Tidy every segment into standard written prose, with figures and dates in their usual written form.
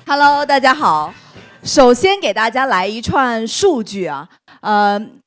Hello， 大家好。首先给大家来一串数据啊，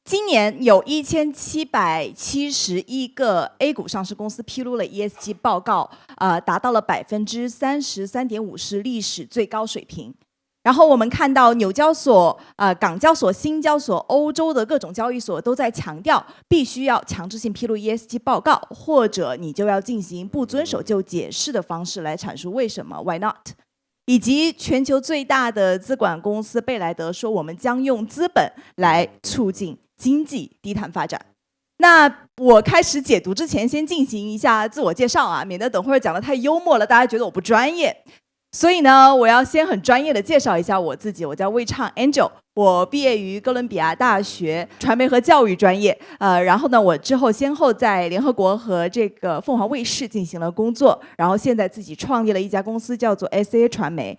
今年有1771个 A 股上市公司披露了 ESG 报告，达到了33.5%，是历史最高水平。然后我们看到纽交所、港交所、新交所、欧洲的各种交易所都在强调，必须要强制性披露 ESG 报告，或者你就要进行不遵守就解释的方式来阐述为什么 ，Why not？以及全球最大的资管公司贝莱德说，我们将用资本来促进经济低碳发展。那我开始解读之前，先进行一下自我介绍啊，免得等会儿讲得太幽默了，大家觉得我不专业。所以呢，我要先很专业的介绍一下我自己，我叫魏畅 Angel， 我毕业于哥伦比亚大学传媒和教育专业，然后呢，我之后先后在联合国和这个凤凰卫视进行了工作，然后现在自己创立了一家公司叫做 SA 传媒。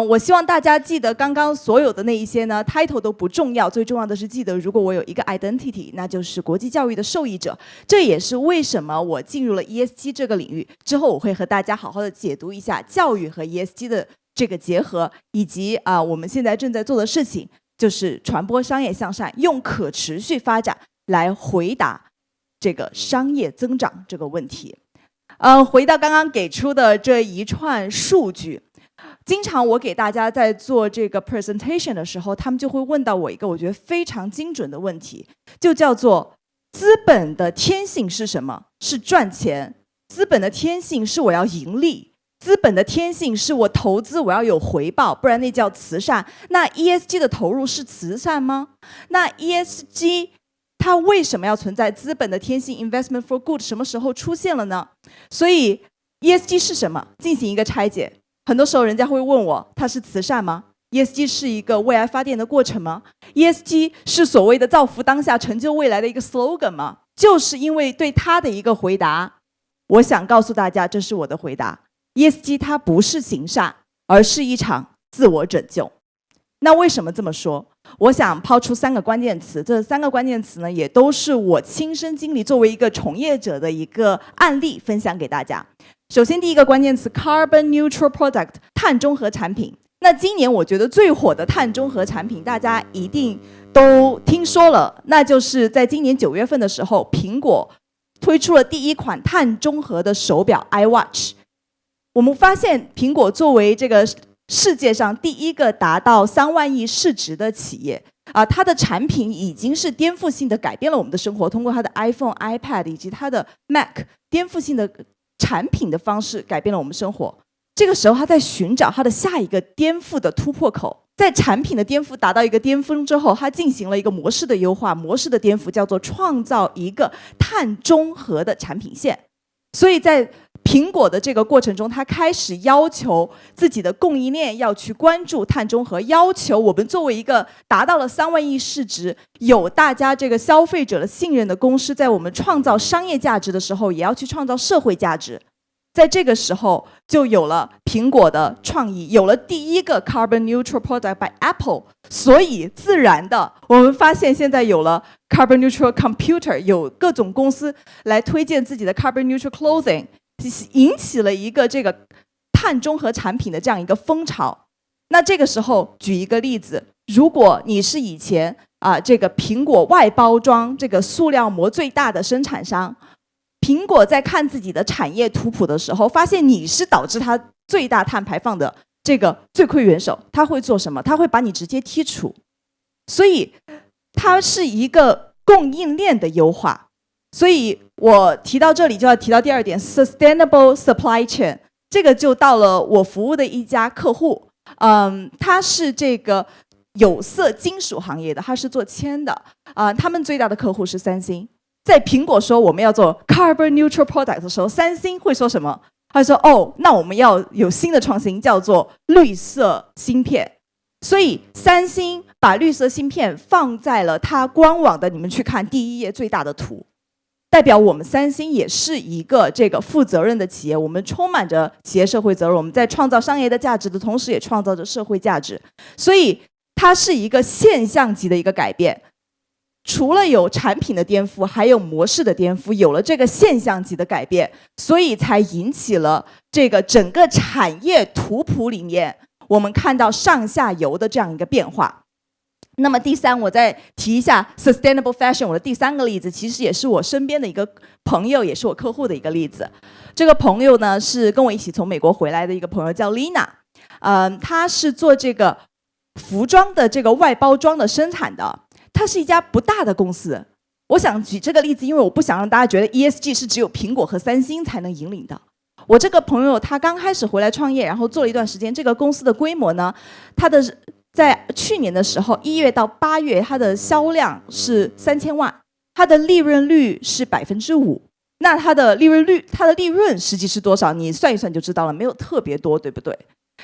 我希望大家记得刚刚所有的那一些呢 title 都不重要，最重要的是记得，如果我有一个 identity， 那就是国际教育的受益者。这也是为什么我进入了 ESG 这个领域之后，我会和大家好好的解读一下教育和 ESG 的这个结合，以及我们现在正在做的事情，就是传播商业向善，用可持续发展来回答这个商业增长这个问题。回到刚刚给出的这一串数据，经常我给大家在做这个 presentation 的时候，他们就会问到我一个我觉得非常精准的问题，就叫做资本的天性是什么？是赚钱。资本的天性是我要盈利。资本的天性是我投资我要有回报，不然那叫慈善。那 ESG 的投入是慈善吗？那 ESG 它为什么要存在？资本的天性 investment for good 什么时候出现了呢？所以 ESG 是什么？进行一个拆解。很多时候人家会问我，它是慈善吗？ ESG 是一个为爱发电的过程吗？ ESG 是所谓的造福当下成就未来的一个 slogan 吗？就是因为对它的一个回答，我想告诉大家，这是我的回答。ESG 它不是行善，而是一场自我拯救。那为什么这么说？我想抛出3个关键词，这3个关键词呢，也都是我亲身经历作为一个从业者的一个案例分享给大家。首先第一个关键词 Carbon Neutral Product 碳中和产品。那今年我觉得最火的碳中和产品，大家一定都听说了，那就是在今年9月份的时候，苹果推出了第一款碳中和的手表 iWatch。我们发现苹果作为这个世界上第一个达到3万亿市值的企业它的产品已经是颠覆性的改变了我们的生活，通过它的 iPhone、iPad 以及它的 Mac 颠覆性的产品的方式改变了我们生活。这个时候他在寻找他的下一个颠覆的突破口，在产品的颠覆达到一个巅峰之后，他进行了一个模式的优化，模式的颠覆叫做创造一个碳中和的产品线。所以在苹果的这个过程中，他开始要求自己的供应链要去关注碳中和，要求我们作为一个达到了3万亿市值、有大家这个消费者的信任的公司，在我们创造商业价值的时候，也要去创造社会价值。在这个时候，就有了苹果的创意，有了第一个 Carbon Neutral Product by Apple。所以自然的，我们发现现在有了 Carbon Neutral Computer， 有各种公司来推荐自己的 Carbon Neutral Clothing， 引起了一个这个碳中和产品的这样一个风潮。那这个时候举一个例子，如果你是以前这个苹果外包装这个塑料膜最大的生产商，苹果在看自己的产业图谱的时候，发现你是导致它最大碳排放的这个罪魁元首，他会做什么？他会把你直接剔除。所以它是一个供应链的优化。所以我提到这里就要提到第2点 Sustainable Supply Chain， 这个就到了我服务的一家客户，他是这个有色金属行业的，他是做铅的，他们最大的客户是三星。在苹果说我们要做 Carbon Neutral Product 的时候，三星会说什么？他说那我们要有新的创新，叫做绿色芯片。所以三星把绿色芯片放在了它官网的，你们去看第1页最大的图，代表我们三星也是一个这个负责任的企业，我们充满着企业社会责任，我们在创造商业的价值的同时也创造着社会价值。所以它是一个现象级的一个改变。除了有产品的颠覆，还有模式的颠覆，有了这个现象级的改变，所以才引起了这个整个产业图谱里面，我们看到上下游的这样一个变化。那么第三，我再提一下 sustainable fashion， 我的第三个例子其实也是我身边的一个朋友，也是我客户的一个例子。这个朋友呢是跟我一起从美国回来的一个朋友，叫 Lina。他是做这个服装的这个外包装的生产的，它是一家不大的公司。我想举这个例子，因为我不想让大家觉得 ESG 是只有苹果和三星才能引领的。我这个朋友他刚开始回来创业，然后做了一段时间，这个公司的规模呢，它的在去年的时候1月到8月，它的销量是3000万，它的利润率是5%。那它的利润实际是多少？你算一算就知道了，没有特别多，对不对？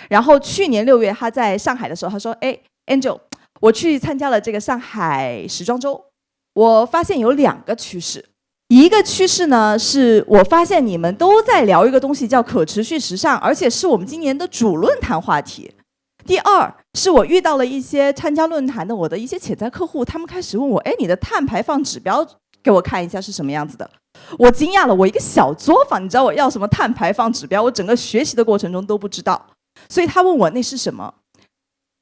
然后去年6月他在上海的时候，他说：“哎 ，Angel， 我去参加了这个上海时装周，我发现有2个趋势。一个趋势呢，是我发现你们都在聊一个东西叫可持续时尚，而且是我们今年的主论坛话题。第二，是我遇到了一些参加论坛的我的一些潜在客户，他们开始问我，哎，你的碳排放指标给我看一下是什么样子的。”我惊讶了，我一个小作坊，你知道我要什么碳排放指标？我整个学习的过程中都不知道，所以他问我那是什么，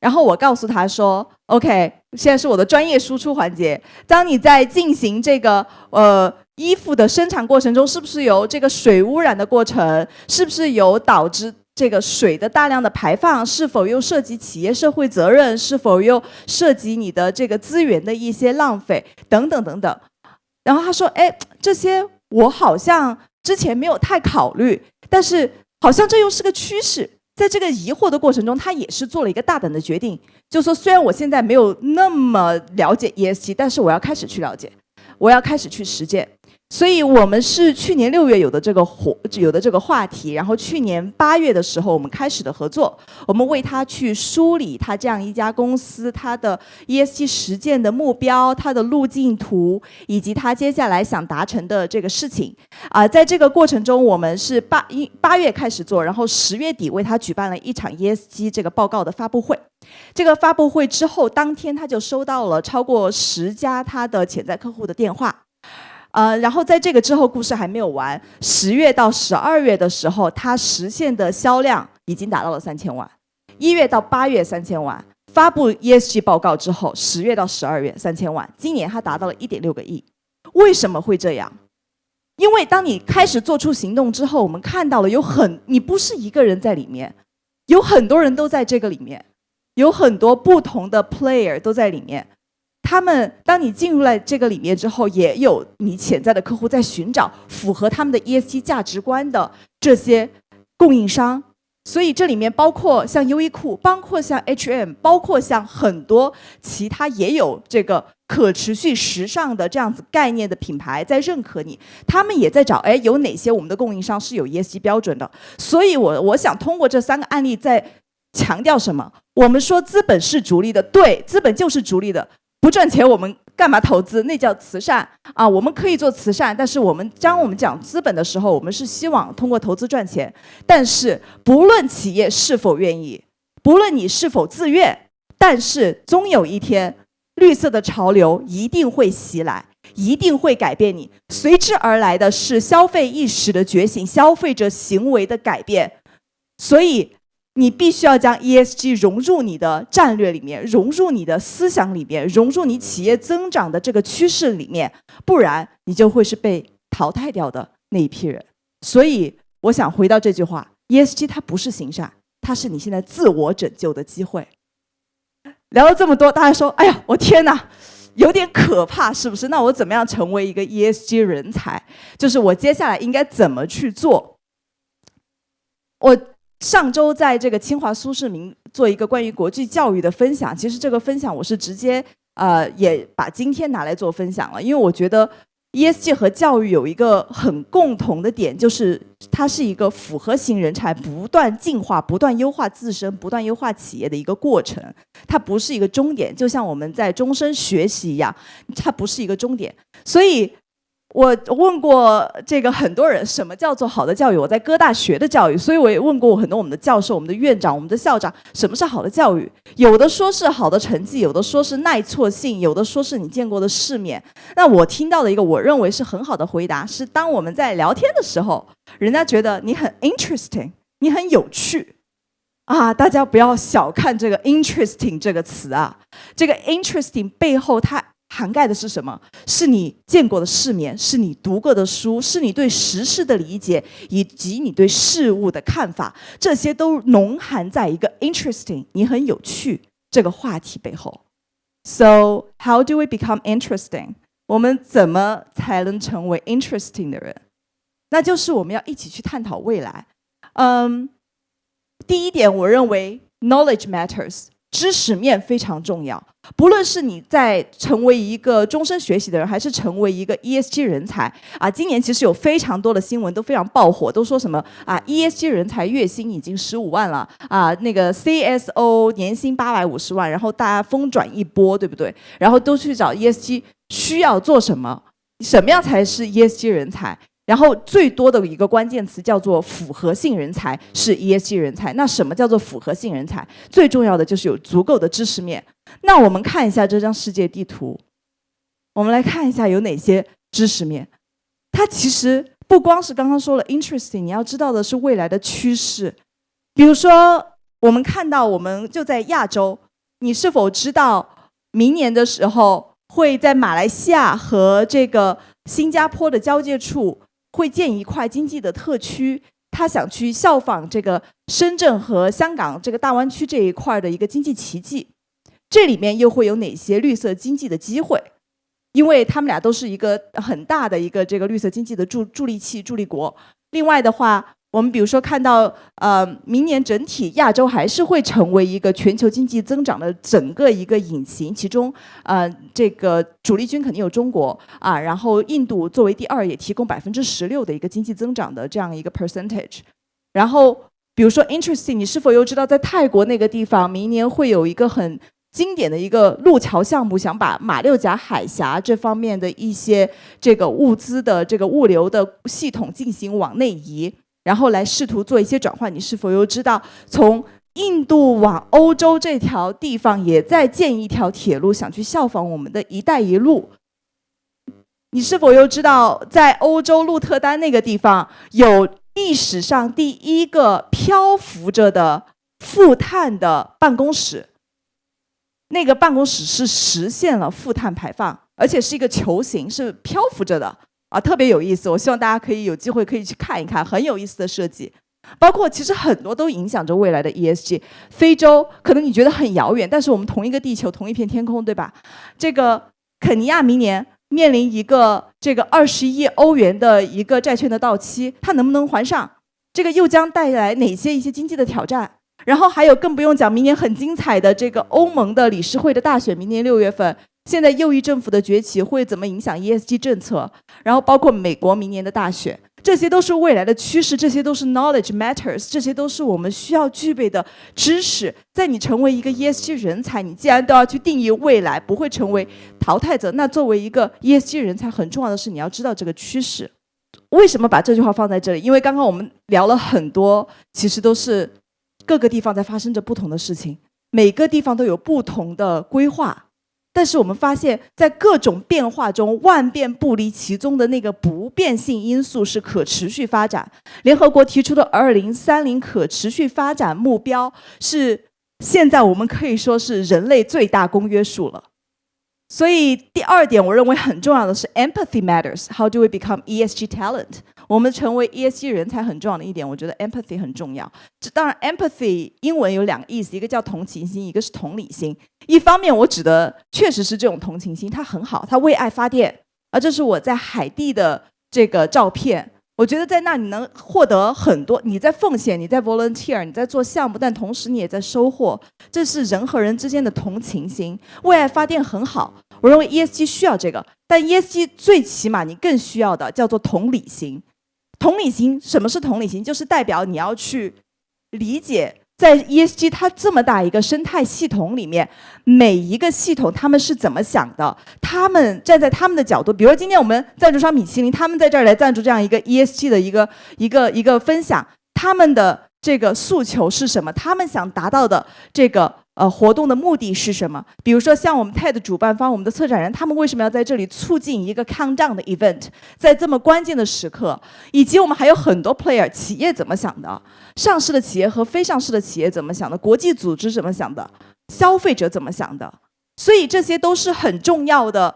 然后我告诉他说 ：“OK， 现在是我的专业输出环节。当你在进行这个衣服的生产过程中，是不是有这个水污染的过程？是不是有导致这个水的大量的排放？是否又涉及企业社会责任？是否又涉及你的这个资源的一些浪费？等等等等。”然后他说：“哎，这些我好像之前没有太考虑，但是好像这又是个趋势。”在这个疑惑的过程中，他也是做了一个大胆的决定，就是说，虽然我现在没有那么了解 ESG， 但是我要开始去了解，我要开始去实践。所以我们是去年6月有的这个话题，然后去年8月的时候我们开始的合作，我们为他去梳理他这样一家公司他的 ESG 实践的目标、他的路径图，以及他接下来想达成的这个事情。在这个过程中，我们是8月开始做，然后10月底为他举办了一场 ESG 这个报告的发布会。这个发布会之后，当天他就收到了超过10家他的潜在客户的电话。然后在这个之后，故事还没有完。10月到12月的时候，它实现的销量已经达到了3000万。1月到8月3000万，发布 ESG 报告之后，10月到12月3000万，今年它达到了1.6个亿。为什么会这样？因为当你开始做出行动之后，我们看到了你不是一个人在里面，有很多人都在这个里面，有很多不同的 player 都在里面。他们当你进入了这个里面之后，也有你潜在的客户在寻找符合他们的 ESG 价值观的这些供应商。所以这里面包括像优衣库，包括像 H&M， 包括像很多其他也有这个可持续时尚的这样子概念的品牌在认可你，他们也在找有哪些我们的供应商是有 ESG 标准的。所以我想通过这3个案例在强调什么？我们说资本是逐利的，对，资本就是逐利的。不赚钱我们干嘛投资？那叫慈善啊！我们可以做慈善，但是我们讲资本的时候，我们是希望通过投资赚钱。但是不论企业是否愿意，不论你是否自愿，但是终有一天，绿色的潮流一定会袭来，一定会改变你。随之而来的是消费意识的觉醒，消费者行为的改变。所以你必须要将 ESG 融入你的战略里面，融入你的思想里面，融入你企业增长的这个趋势里面，不然你就会是被淘汰掉的那一批人。所以我想回到这句话， ESG 它不是行善，它是你现在自我拯救的机会。聊了这么多，大家说哎呀我天哪，有点可怕是不是？那我怎么样成为一个 ESG 人才？就是我接下来应该怎么去做。我上周在这个清华苏世民做一个关于国际教育的分享，其实这个分享我是直接也把今天拿来做分享了，因为我觉得 ESG 和教育有一个很共同的点，就是它是一个复合型人才不断进化、不断优化自身、不断优化企业的一个过程，它不是一个终点，就像我们在终身学习一样，它不是一个终点。所以我问过这个很多人，什么叫做好的教育？我在各大学的教育，所以我也问过很多我们的教授、我们的院长、我们的校长，什么是好的教育？有的说是好的成绩，有的说是耐挫性，有的说是你见过的世面。那我听到的一个我认为是很好的回答是，当我们在聊天的时候，人家觉得你很 interesting， 你很有趣大家不要小看这个 interesting 这个词啊，这个 interesting 背后它涵盖的是什么？是你见过的世面，是你读过的书，是你对时事的理解，以及你对事物的看法，这些都浓含在一个 interesting 你很有趣这个话题背后。 So how do we become interesting？ 我们怎么才能成为 interesting 的人？那就是我们要一起去探讨未来。第一点，我认为 knowledge matters， 知识面非常重要。不论是你在成为一个终身学习的人，还是成为一个 ESG 人才今年其实有非常多的新闻都非常爆火，都说什么ESG 人才月薪已经15万了那个 CSO 年薪850万，然后大家疯转一波，对不对？然后都去找 ESG 需要做什么，什么样才是 ESG 人才？然后最多的一个关键词叫做复合性人才，是 ESG 人才。那什么叫做复合性人才？最重要的就是有足够的知识面。那我们看一下这张世界地图，我们来看一下有哪些知识面。它其实不光是刚刚说了 interesting， 你要知道的是未来的趋势。比如说我们看到我们就在亚洲，你是否知道明年的时候会在马来西亚和这个新加坡的交界处会建一块经济的特区，他想去效仿这个深圳和香港这个大湾区这一块的一个经济奇迹。这里面又会有哪些绿色经济的机会？因为他们俩都是一个很大的一个这个绿色经济的助力器、助力国。另外的话，我们比如说看到明年整体亚洲还是会成为一个全球经济增长的整个一个引擎，其中这个主力军肯定有中国然后印度作为第二也提供16%的一个经济增长的这样一个 percentage。 然后比如说 interesting， 你是否又知道在泰国那个地方明年会有一个很经典的一个路桥项目，想把马六甲海峡这方面的一些这个物资的这个物流的系统进行往内移，然后来试图做一些转换。你是否又知道从印度往欧洲这条地方也在建一条铁路，想去效仿我们的一带一路？你是否又知道在欧洲鹿特丹那个地方有历史上第一个漂浮着的负碳的办公室？那个办公室是实现了负碳排放，而且是一个球形，是漂浮着的特别有意思。我希望大家可以有机会可以去看一看，很有意思的设计。包括其实很多都影响着未来的 ESG。 非洲可能你觉得很遥远，但是我们同一个地球，同一片天空，对吧？这个肯尼亚明年面临一个这个20亿欧元的一个债券的到期，它能不能还上？这个又将带来哪些一些经济的挑战？然后还有更不用讲，明年很精彩的这个欧盟的理事会的大选，明年6月份，现在右翼政府的崛起会怎么影响 ESG 政策？然后包括美国明年的大选，这些都是未来的趋势，这些都是 knowledge matters， 这些都是我们需要具备的知识。在你成为一个 ESG 人才，你既然都要去定义未来，不会成为淘汰者，那作为一个 ESG 人才，很重要的是你要知道这个趋势。为什么把这句话放在这里？因为刚刚我们聊了很多，其实都是各个地方在发生着不同的事情，每个地方都有不同的规划，但是我们发现在各种变化中，万变不离其宗的那个不变性因素是可持续发展。联合国提出的2030可持续发展目标是现在我们可以说是人类最大公约数了。所以第二点我认为很重要的是 empathy matters. How do we become ESG talent？ 我们成为 ESG 人才很重要的一点，我觉得 empathy 很重要。当然 empathy 英文有2个意思，一个叫同情心，一个是同理心。一方面我指的确实是这种同情心，它很好，它为爱发电。这是我在海地的这个照片，我觉得在那你能获得很多，你在奉献，你在 volunteer， 你在做项目，但同时你也在收获，这是人和人之间的同情心。为爱发电很好，我认为 ESG 需要这个，但 ESG 最起码你更需要的叫做同理心。同理心，什么是同理心？就是代表你要去理解在 ESG 它这么大一个生态系统里面，每一个系统他们是怎么想的，他们站在他们的角度，比如说今天我们赞助商米其林，他们在这儿来赞助这样一个 ESG 的一个分享，他们的这个诉求是什么？他们想达到的这个活动的目的是什么？比如说像我们 TED 主办方，我们的策展人，他们为什么要在这里促进一个 countdown 的 event， 在这么关键的时刻，以及我们还有很多 player， 企业怎么想的，上市的企业和非上市的企业怎么想的，国际组织怎么想的，消费者怎么想的，所以这些都是很重要的，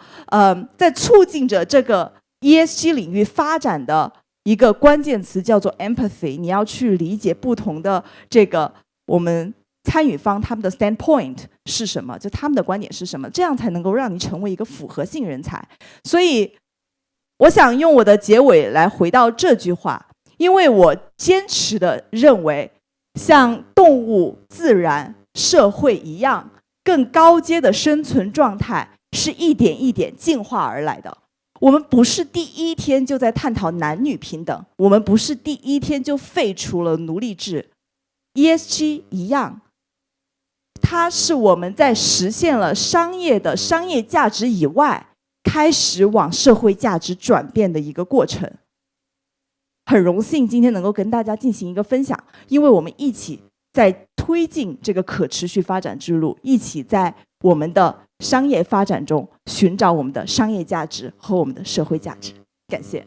在促进着这个 ESG 领域发展的一个关键词叫做 empathy， 你要去理解不同的这个我们参与方他们的 standpoint 是什么，就他们的观点是什么，这样才能够让你成为一个复合性人才。所以我想用我的结尾来回到这句话，因为我坚持的认为像动物、自然、社会一样，更高阶的生存状态是一点一点进化而来的。我们不是第一天就在探讨男女平等，我们不是第一天就废除了奴隶制。 ESG 一样，它是我们在实现了商业价值以外，开始往社会价值转变的一个过程。很荣幸今天能够跟大家进行一个分享，因为我们一起在推进这个可持续发展之路，一起在我们的商业发展中寻找我们的商业价值和我们的社会价值。感谢。